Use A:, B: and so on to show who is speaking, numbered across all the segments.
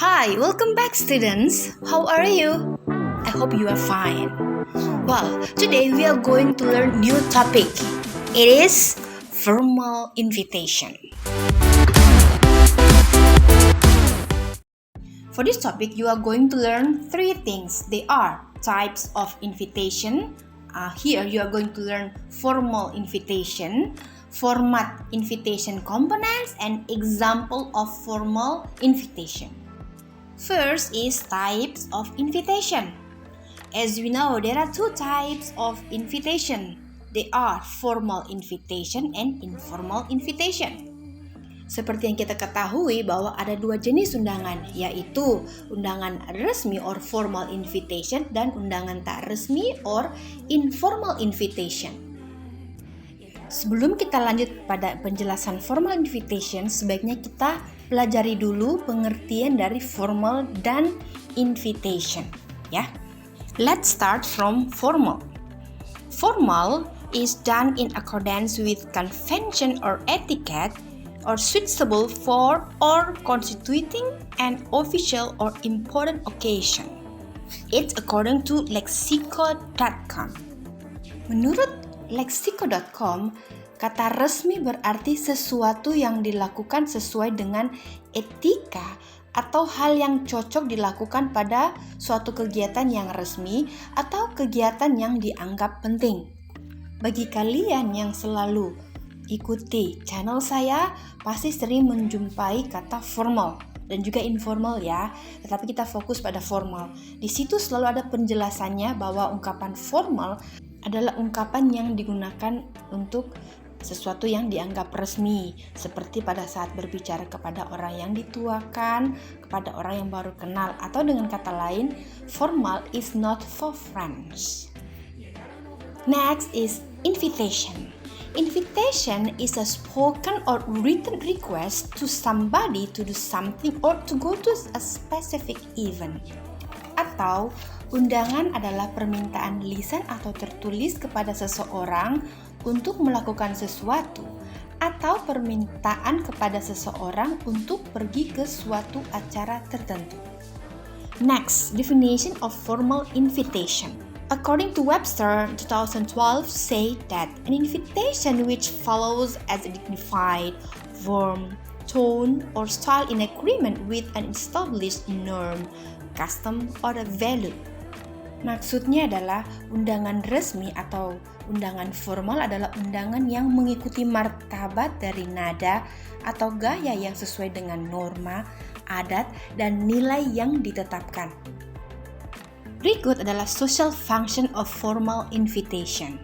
A: Hi, welcome back students. How are you? I hope you are fine. Well, today we are going to learn new topic. It is formal invitation. For this topic, you are going to learn three things. They are types of invitation. Here you are going to learn formal invitation, format invitation components, and example of formal invitation. First is types of invitation. As we know, there are two types of invitation. They are formal invitation and informal invitation. Seperti yang kita ketahui bahwa ada dua jenis undangan, yaitu undangan resmi or formal invitation dan undangan tak resmi or informal invitation. Sebelum kita lanjut pada penjelasan formal invitation, sebaiknya kita pelajari dulu pengertian dari formal dan invitation, ya. Let's start from formal. Formal is done in accordance with convention or etiquette or suitable for or constituting an official or important occasion. It's according to lexico.com. Menurut lexico.com, kata resmi berarti sesuatu yang dilakukan sesuai dengan etika atau hal yang cocok dilakukan pada suatu kegiatan yang resmi atau kegiatan yang dianggap penting. Bagi kalian yang selalu ikuti channel saya, pasti sering menjumpai kata formal dan juga informal ya, tetapi kita fokus pada formal. Di situ selalu ada penjelasannya bahwa ungkapan formal adalah ungkapan yang digunakan untuk sesuatu yang dianggap resmi, seperti pada saat berbicara kepada orang yang dituakan, kepada orang yang baru kenal, atau dengan kata lain, formal is not for friends. Next is invitation. Invitation is a spoken or written request to somebody to do something or to go to a specific event. Atau undangan adalah permintaan lisan atau tertulis kepada seseorang untuk melakukan sesuatu atau permintaan kepada seseorang untuk pergi ke suatu acara tertentu. Next, definition of formal invitation. According to Webster, 2012 say that an invitation which follows as a dignified, warm, tone, or style in agreement with an established norm, custom, or a value. Maksudnya adalah undangan resmi atau undangan formal adalah undangan yang mengikuti martabat dari nada atau gaya yang sesuai dengan norma, adat, dan nilai yang ditetapkan. Berikut adalah social function of formal invitation.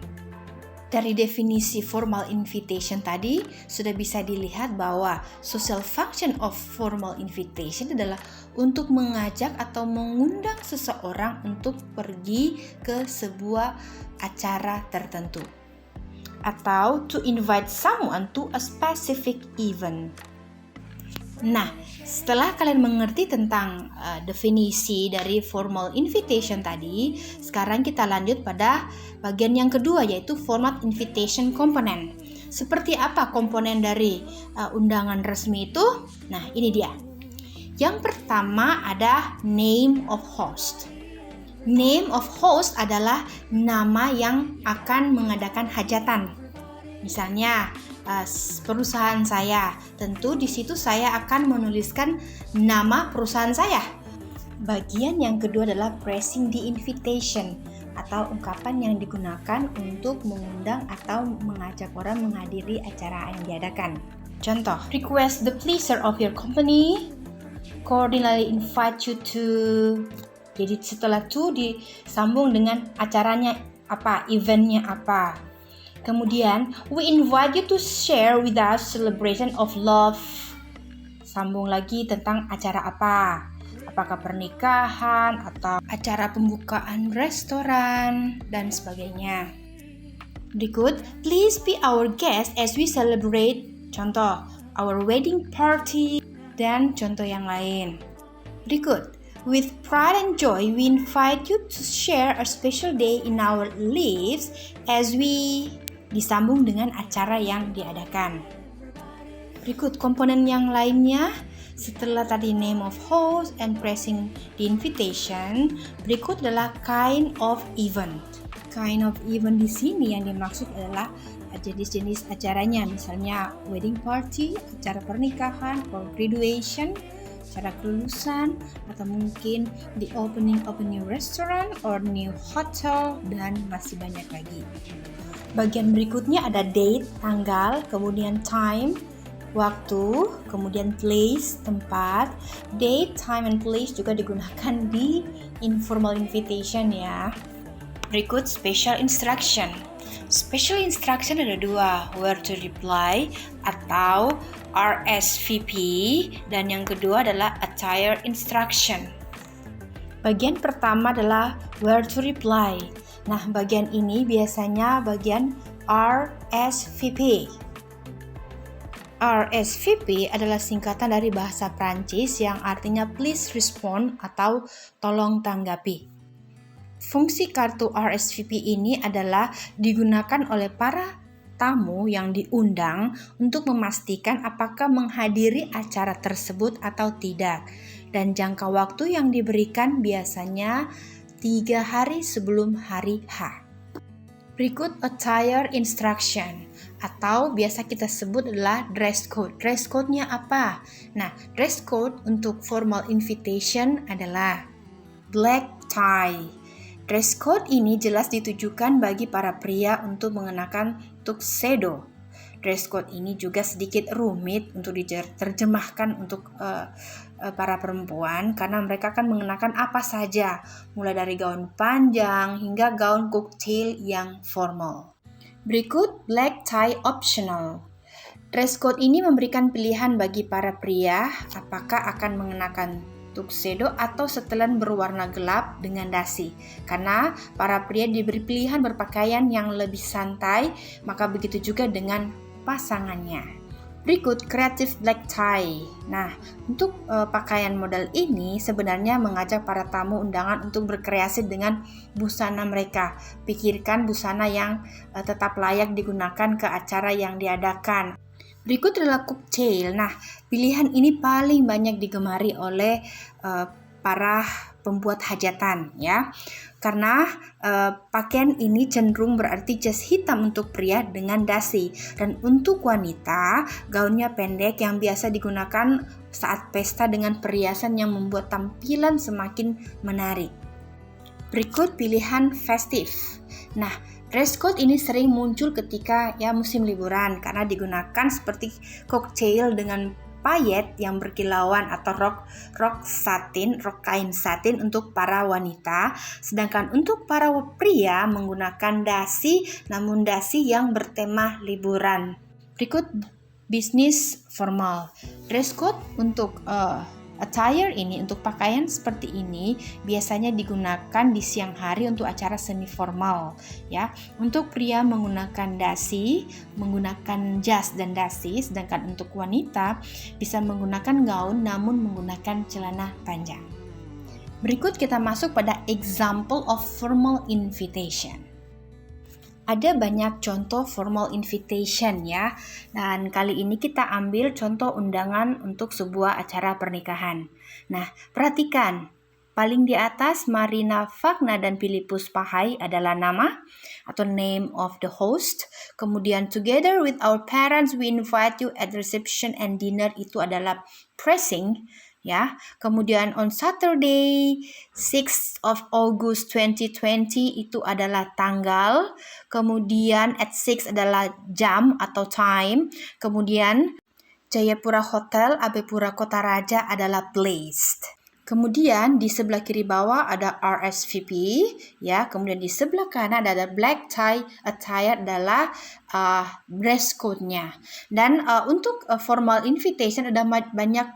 A: Dari definisi formal invitation tadi, sudah bisa dilihat bahwa social function of formal invitation adalah untuk mengajak atau mengundang seseorang untuk pergi ke sebuah acara tertentu. Atau to invite someone to a specific event. Nah, setelah kalian mengerti tentang definisi dari formal invitation tadi, sekarang kita lanjut pada bagian yang kedua, yaitu format invitation component. Seperti apa komponen dari undangan resmi itu? Nah, ini dia. Yang pertama ada name of host. Name of host adalah nama yang akan mengadakan hajatan. Misalnya, perusahaan saya, tentu di situ saya akan menuliskan nama perusahaan saya. Bagian yang kedua adalah phrasing the invitation atau ungkapan yang digunakan untuk mengundang atau mengajak orang menghadiri acara yang diadakan. Contoh, request the pleasure of your company, cordially invite you to. Jadi setelah itu disambung dengan acaranya apa, eventnya apa. Kemudian, we invite you to share with us celebration of love. Sambung lagi tentang acara apa. Apakah pernikahan atau acara pembukaan restoran dan sebagainya. Berikut, please be our guest as we celebrate. Contoh, our wedding party dan contoh yang lain. Berikut, with pride and joy we invite you to share a special day in our lives as we disambung dengan acara yang diadakan. Berikut komponen yang lainnya Setelah tadi name of host and pressing the invitation, berikut adalah kind of event. Kind of event di sini yang dimaksud adalah jenis-jenis acaranya, misalnya wedding party, acara pernikahan, or graduation, acara kelulusan, atau mungkin the opening of a new restaurant or new hotel, dan masih banyak lagi. Bagian berikutnya ada date, tanggal, kemudian time, waktu, kemudian place, tempat. Date, time, and place juga digunakan di informal invitation ya. Berikut special instruction. Special instruction ada dua, where to reply atau RSVP, dan yang kedua adalah attire instruction. Bagian pertama adalah where to reply. Nah, bagian ini biasanya bagian RSVP. RSVP adalah singkatan dari bahasa Prancis yang artinya please respond atau tolong tanggapi. Fungsi kartu RSVP ini adalah digunakan oleh para tamu yang diundang untuk memastikan apakah menghadiri acara tersebut atau tidak. Dan jangka waktu yang diberikan biasanya 3 hari sebelum hari H. Berikut attire instruction atau biasa kita sebut adalah dress code. Dress code-nya apa? Nah, dress code untuk formal invitation adalah black tie. Dress code ini jelas ditujukan bagi para pria untuk mengenakan tuxedo. Dress code ini juga sedikit rumit untuk diterjemahkan untuk para perempuan karena mereka akan mengenakan apa saja, mulai dari gaun panjang hingga gaun cocktail yang formal. Berikut black tie optional. Dress code ini memberikan pilihan bagi para pria apakah akan mengenakan tuxedo atau setelan berwarna gelap dengan dasi. Karena para pria diberi pilihan berpakaian yang lebih santai, maka begitu juga dengan pasangannya. Berikut creative black tie. Nah, untuk pakaian model ini sebenarnya mengajak para tamu undangan untuk berkreasi dengan busana mereka. Pikirkan busana yang tetap layak digunakan ke acara yang diadakan. Berikut adalah cocktail. Nah, pilihan ini paling banyak digemari oleh para pembuat hajatan ya. Karena pakaian ini cenderung berarti jas hitam untuk pria dengan dasi, dan untuk wanita gaunnya pendek yang biasa digunakan saat pesta dengan perhiasan yang membuat tampilan semakin menarik. Berikut pilihan festif. Nah, dress code ini sering muncul ketika musim liburan karena digunakan seperti cocktail dengan payet yang berkilauan atau rok kain satin untuk para wanita, sedangkan untuk para pria menggunakan dasi, namun dasi yang bertema liburan. Berikut business formal. Dress code untuk attire ini, untuk pakaian seperti ini biasanya digunakan di siang hari untuk acara semi formal ya. Untuk pria menggunakan dasi, menggunakan jas dan dasi, sedangkan untuk wanita bisa menggunakan gaun namun menggunakan celana panjang. Berikut kita masuk pada example of formal invitation. Ada banyak contoh formal invitation ya, dan kali ini kita ambil contoh undangan untuk sebuah acara pernikahan. Nah, perhatikan, paling di atas Marina Vagna dan Philippus Pahai adalah nama atau name of the host. Kemudian together with our parents we invite you at reception and dinner itu adalah pressing. Ya, kemudian on Saturday 6th of August 2020 itu adalah tanggal, kemudian at 6 adalah jam atau time, kemudian Jayapura Hotel, Abepura Kota Raja adalah placed. Kemudian di sebelah kiri bawah ada RSVP, ya. Kemudian di sebelah kanan ada black tie attire adalah dress code-nya. Dan untuk formal invitation ada banyak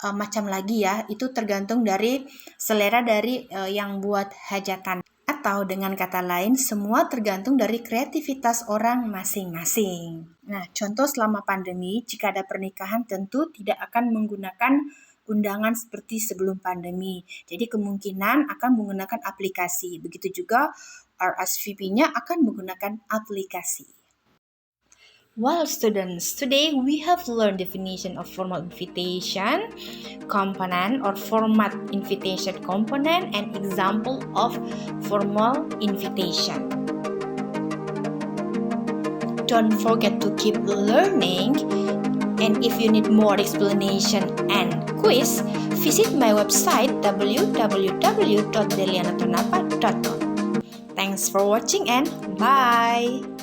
A: macam lagi ya, itu tergantung dari selera dari yang buat hajatan. Atau dengan kata lain, semua tergantung dari kreativitas orang masing-masing. Nah, contoh selama pandemi, jika ada pernikahan tentu tidak akan menggunakan undangan seperti sebelum pandemi. Jadi kemungkinan akan menggunakan aplikasi. Begitu juga RSVP-nya akan menggunakan aplikasi. Well, students, today we have learned definition of formal invitation, component or format invitation component, and example of formal invitation. Don't forget to keep learning, and if you need more explanation and quiz, visit my website www.delianatonapa.com. Thanks for watching and bye!